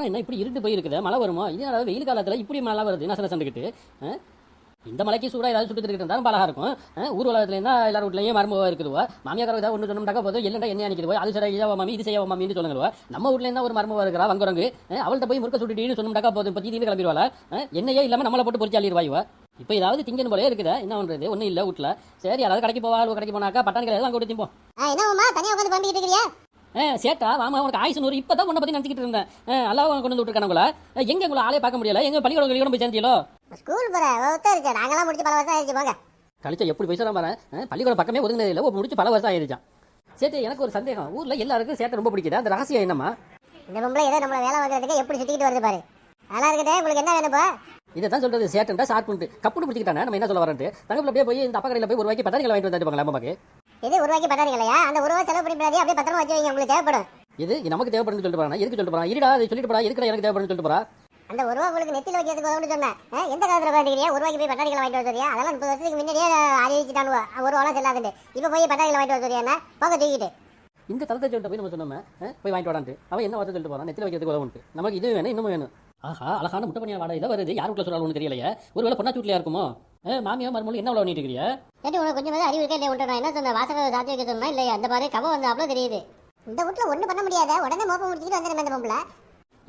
வானம் என்ன இப்படி இருட்டு போயிருக்குது, மழை வருமோ? இதனால வெயில் காலத்தில் இப்படி மழை வருது நசன சண்டுக்கிட்டு. இந்த மலைக்கு சூடாக ஏதாவது சுட்டு இருந்தாலும் பலகா இருக்கும். ஊர் உலகத்துல இருந்தா எல்லாரும் வீட்லையும் மருமவா இருக்குதுவா, மாமியாக்கார ஏதாவது ஒன்று சொன்னோம்னாக்கா போதும் எல்லாம் என்ன அணிக்குது, அது சரியா மாமி இது செய்ய மாமின்னு சொல்லுங்க. நம்ம வீட்ல இருந்தா ஒரு மருமவா இருக்கிறா வங்குறங்கு, அவள்கிட்ட போய் முறுக்க சுட்டுட்டு சொன்னோம்னாக்கா போதும் இப்போ தீனு கிளம்பிடுவாள். என்னையே இல்லாமல் நம்மளை போட்டு பொறிச்சு அள்ளிடுவாய்வா. இப்போ ஏதாவது திங்கன்னு போலே இருக்குதா, என்ன பண்றது? ஒன்றும் இல்லை வீட்டில். சரி, யாராவது கடைக்கு போவா, கடைக்கு போனாக்கா பட்டாணி கடையில் அங்கே கொடுத்துப்போம். என்ன தனியாக உட்காந்து பண்ணிட்டு இருக்கிறியா? சேட்டா வாமா, உனக்கு ஆயுசு நூறு. இப்பதான் உன்னை பத்தி நினைச்சிட்டு இருந்தேன். அல்லாஹ் கொண்டு வந்து விட்டுருக்கானுங்களா? எங்க உங்களை ஆளே பார்க்க முடியல? எங்க பள்ளிக்கூடம் போய் சேர்ந்தீங்களோ? ஸ்கூல் போற நாங்களாம் முடிச்சு பல வருஷம் ஆயிடுச்சு. போங்க கழிச்சா எப்படி போய் சொல்ல பாரு. பள்ளிக்கூடம் பக்கமே ஒதுங்கினது இல்லை, முடிச்சு பல வருஷம் ஆயிடுச்சான். சேட்டு, எனக்கு ஒரு சந்தேகம். ஊர்ல எல்லாருக்கும் சேட்டை ரொம்ப பிடிக்குது, அந்த ரகசியம் என்னம்மா? இந்த பொம்பளை ஏதோ நம்மள வேலை வாங்குறதுக்கு எப்படி சுத்திக்கிட்டு வருது பாரு. நல்லா இருக்கட்டே, உங்களுக்கு என்ன வேணும்பா? இதை தான் சொல்றது. சேட்டா ஷார்ப்புண்டு கப்புன்னு பிடிச்சிக்கிட்டானே. நம்ம என்ன சொல்ல வரேன், தங்கப்பில் அப்படியே போய் இந்த அப்பா கடையில் போய் ஒரு ரூபாய்க்கு பட்டாணிகள் வாங்கிட்டு வந்துட்டு அம்மாக்கு. இது ஒரு ரூபாய்க்கு பட்டாணிகளையா? அந்த ஒரு ரூபாய் செலவு பண்ணி அப்படியே பத்திரமா வச்சு வைங்க, உங்களுக்கு தேவைப்படும். இது நமக்கு தேவைப்படுன்னு சொல்லிட்டு போறான். எதுக்கு சொல்லிட்டு போறான்? இருடா, அதை சொல்லிட்டு போறா. இருக்கிற எனக்கு தேவைப்படுன்னு சொல்லிட்டு போறா. அந்த ஒரு ரூபா உங்களுக்கு நெத்தில வைக்கிறதுக்கு உதவுன்னு சொன்னேன். எந்த காலத்துல வேண்டிக்கிறியா? ஒரு ரூபாய்க்கு போய் பட்டாணிகள் வாங்கிட்டு வந்துறியா? அதெல்லாம் 30 வருஷத்துக்கு முன்னாடியே அறிவிச்சுட்டானுவா, ஒரு ரூபா செல்லாதுண்டு. இப்போ போய் பட்டாணிகள் வாங்கிட்டு வந்துறியா? போக தூக்கிட்டு இந்த தளத்தை சொல்லிட்டு போய் நம்ம சொன்னோமே போய் வாங்கிட்டு வரான்ட்டு அவன் என்ன வார்த்தை சொல்லிட்டு போறான்? நெத்தில வைக்கிறதுக்கு உதவுன்ட்டு. நமக்கு இது வேணும், இன்னும் வேணும். ஆஹா, அழகான முட்டை பணியா வாடகை வருது. யார் வீட்டில் சொல்றாலும் தெரியலையே. ஒருவேளை பொண்ணாச்சி வீட்லயா இருக்குமோ? மாமியா மருமகள் என்ன பண்ணிட்டு இருக்கிறியா? ஏட்டி, உனக்கு கொஞ்சம் அறிவு இருக்கே இல்லையா? நான் என்ன சொன்னேன், வாசக சாத்தி வைக்க சொன்னா இல்லையா? அந்த மாதிரி கவ வந்து அவ்வளோ தெரியுது. இந்த வீட்டில் ஒன்றும் பண்ண முடியாத, உடனே மோப்பம் முடிச்சுட்டு வந்து அந்த பொம்பளை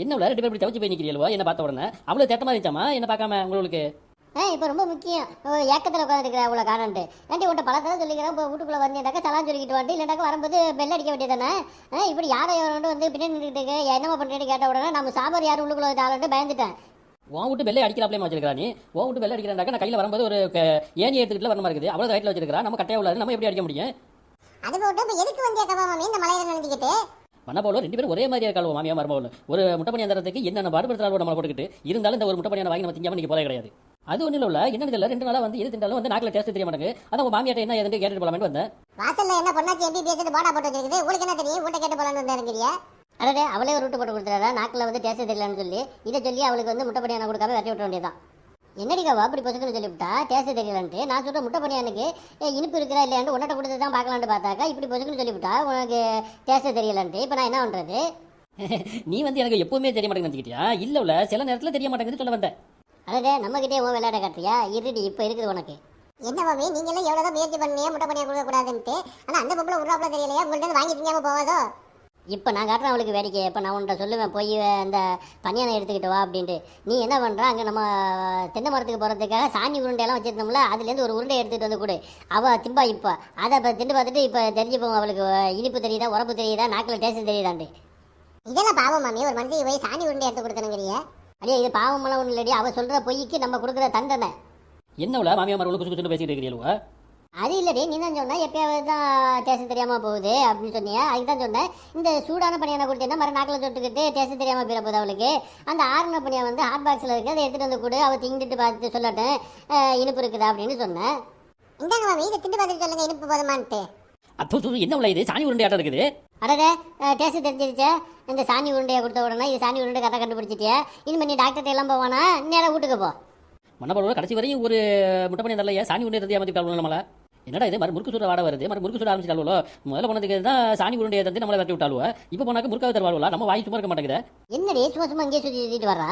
என்ன ரெண்டு பேர் இப்படி தவச்சு போய் நிற்கிறீங்களோ? என்ன பார்த்த உடனே அவ்வளோ தேட்டமா இருந்துச்சாமா என்ன பார்க்காம உங்களுக்கு? இப்போ ரொம்ப முக்கியம். ஏக்கத்தில் உட்காந்துருக்கிற அவ்வளோ காணன்ட்டு. ஏன்டி உன்ட்ட பழத்தில் சொல்லிக்கிறேன். இப்போ வீட்டுக்குள்ளே வந்தேன்டாக்கா சலான் சொல்லிக்கிட்டு வந்து, இல்லைனாக்கா வரும்போது பெல் அடிக்க வேண்டியதானே? இப்படி யாரை வந்து பின்னாடி நின்றுட்டு என்னமா பண்ணுறேன்னு கேட்ட உடனே நம்ம சாம்பார் யாரும் உள்ளுக்குள்ள ஆளுன்ட்டு பயந்துட்டேன். உன் விட்டு பெல்லை அடிக்கலாப்லேயே வச்சிருக்கா நீ. உன் விட்டு பெல்லை அடிக்கிறாண்டாக்கா நான் கையில் வரும்போது ஒரு ஏணி எடுத்துக்கிட்டு வர மாதிரி இருக்குது. அவ்வளோ ரைட்டில் வச்சிருக்கா. நம்ம கட்டையா உள்ளது, நம்ம எப்படி அடிக்க முடியும்? அது போட்டு இப்போ எதுக்கு வந்தியா மாமி இந்த மலையில நினைச்சிக்கிட்டு? பண்ண போல ரெண்டு பேரும் ஒரே மாதிரியா காலுவோம் மாமியா மருமகள். ஒரு முட்டை பணியா தரத்துக்கு என்னென்ன பாடுபடுத்துறாலும் நம்ம போட்டுக்கிட்டு இருந்தாலும் இந்த ஒரு முட்டை பணியான வாங்கி நம்ம திங்காம நீங்க போலே கிடையாது. அது ஒன்றும் இல்லை, என்னன்னு தெரியல. 2 நாளா வந்து எது திண்டாலும் வந்து நாக்கில் டேஸ்ட் தெரிய மாட்டேங்குது. அதான் உங்க மாமியாட்ட என்ன எதுன்னு கேட்டுட்டு போலாமே வந்தேன். வாசல்ல என்ன பொண்ணாச்சி எப்படி பேசிட்டு போடா போட்டு வச்சிருக்குது, உங்களுக்கு என்ன தெரியும்? வீட்டை கேட்டு போலான்னு வந்திருக்கிறியா? அடடே, அவளே ஒரு ரூட்டு போட்டு கொடுத்துறா. நாக்கில் வந்து டேஸ்ட் தெரியலன்னு சொல்லி இதை சொல்லி அவளுக்கு வந்து முட்டை பணியான கொடுக்காம வெட்டி விட்ட வேண்டியதான். என்னடிக்காவா அப்படி பொசுக்குன்னு சொல்லிவிட்டா டேஸ்ட் தெரியலன்ட்டு? நான் சொல்ற முட்டை பணியானுக்கு இனிப்பு இருக்கிறா இல்லையாண்டு உன்னட்ட கொடுத்து தான் பார்க்கலான்னு பார்த்தாக்கா இப்படி பொசுக்குன்னு சொல்லிவிட்டா உனக்கு டேஸ்ட் தெரியலன்ட்டு. இப்போ நான் என்ன பண்றது? நீ வந்து எனக்கு எப்பவுமே தெரிய மாட்டேங்குது நினைச்சிக்கிட்டியா? இல்ல சில நேரத்தில் தெரிய மாட்டேங்குது சொல்ல வந்தேன். அடடே, நம்ம கிட்டே உன் விளையாட காட்டுறியா? இருடி, இப்போ இருக்குது உனக்கு. என்ன மாமி, நீங்க எல்லாம் எவ்வளவுதான் முயற்சி பண்ணியே முட்டை பணியா கொடுக்க கூடாதுன்ட்டு, ஆனா அந்த பொம்பளை உருவாப்புல தெரியலையா? உங்கள்கிட்ட வாங்கி திங்காம போவாதோ? இப்போ நான் காட்டுறேன் அவளுக்கு வேடிக்கை. இப்போ நான் உன்ட்ட சொல்லுவேன், போய் அந்த பனியானை எடுத்துக்கிட்டு வா அப்படின்ட்டு. நீ என்ன பண்ணுற, அங்கே நம்ம தென்னை மரத்துக்கு போகிறதுக்காக சாணி உருண்டையெல்லாம் வச்சுருந்தோம்ல, அதுலேருந்து ஒரு உருண்டை எடுத்துகிட்டு வந்து கொடு. அவள் திம்பா. இப்போ அதை இப்போ திண்டு பார்த்துட்டு இப்போ தெரிஞ்சு போங்க அவளுக்கு இனிப்பு தெரியுதா, உரப்பு தெரியுதா, நாக்கில் டேஸ்ட் தெரியுதான்ட்டு. இதெல்லாம் பாவம் மாமி, ஒரு மனுஷன் போய் சாணி உருண்டை எடுத்து கொடுக்கணுங்கிறிய? அடியே, இது பாவமெல்லாம் ஒன்றும் இல்லடி. அவள் சொல்கிற பொய்க்கு நம்ம கொடுக்குற தண்டனை. என்ன மாமியா மருமகள் குசு குசுன்னு பேசிட்டு இருக்கிறீங்களா? அது இல்லடி, நீ தான் சொன்ன எப்பயாவது தான் டேஸ்ட் தெரியாமல் போகுது அப்படின்னு சொன்னியா? அதுக்கு தான் சொன்னேன். இந்த சூடான பணியான கொடுத்தேன்னா மறு நாக்கில் தொட்டுக்கிட்டு டேஸ்ட் தெரியாமல் போயிட போகுது அவளுக்கு. அந்த ஆறுன பணியா வந்து ஹாட் பாக்ஸில் இருக்குது, அதை எடுத்துகிட்டு வந்து கொடு. அவள் திங்கிட்டு பார்த்துட்டு சொல்லட்டேன் இனிப்பு இருக்குதா அப்படின்னு சொன்னேன். இந்தாங்க மாமி, இதை திண்டு பார்த்துட்டு சொல்லுங்க இனிப்பு போதுமான்ட்டு. அது என்ன இது சாணி உருண்டை ஆட்டம் இருக்குது? அடடே, டேஸ்ட் தெரிஞ்சிருச்சா? இந்த சாணி உருண்டையை கொடுத்த உடனே இது சாணி உருண்டை கரெக்டாக கண்டுபிடிச்சிட்டியா? இனிமேல் நீ டாக்டர்கிட்ட எல்லாம் போவானா? நேராக வீட்டுக்கு போ. மண்ணப்போட கடைசி வரையும் ஒரு முட்டை பண்ணி தரலையா? சாணி உருண்டை இருந்தால் ஏமாற்றி நம்மள என்னடா இது மாதிரி முறுக்கு சுட வாட வருது, மாதிரி முறுக்கு சுட ஆரம்பிச்சிட்டாலோ? முதல்ல போனதுக்கு தான் சாணி உருண்டையை தந்து நம்மளை வெட்டி விட்டாலுவோ. இப்போ போனாக்க முறுக்காவை தருவாளுவா? நம்ம வாங்கி சும்மா இருக்க மாட்டேங்குது. என்னடி சும்மா இங்கே சுற்றிட்டு வரா?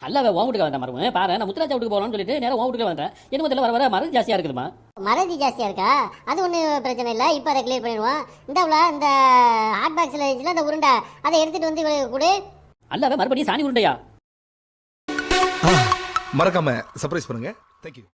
அல்ல, உன் வீட்டுக்கு வந்தேன் மரும பாரு. நான் முத்துராஜா வீட்டுக்கு போகலான்னு சொல்லிட்டு நேரம் உன் வீட்டுக்கு வந்தேன். என்ன முதல்ல வர மருந்து ஜாஸ்தியாக இருக்குதுமா? மறதி ஜாஸ்தியாக இருக்கா? அது ஒன்றும் பிரச்சனை இல்லை, இப்போ அதை கிளியர் பண்ணிடுவோம். இந்த ஹாட் பாக்ஸில் இருந்துச்சுன்னா அந்த உருண்டை அதை எடுத்துகிட்டு வந்து இவளுக்கு கொடு. அல்ல, மறுபடியும் சாணி உருண்டையா? மறக்காம சர்ப்ரைஸ் பண்ணுங்க. தேங்க்யூ.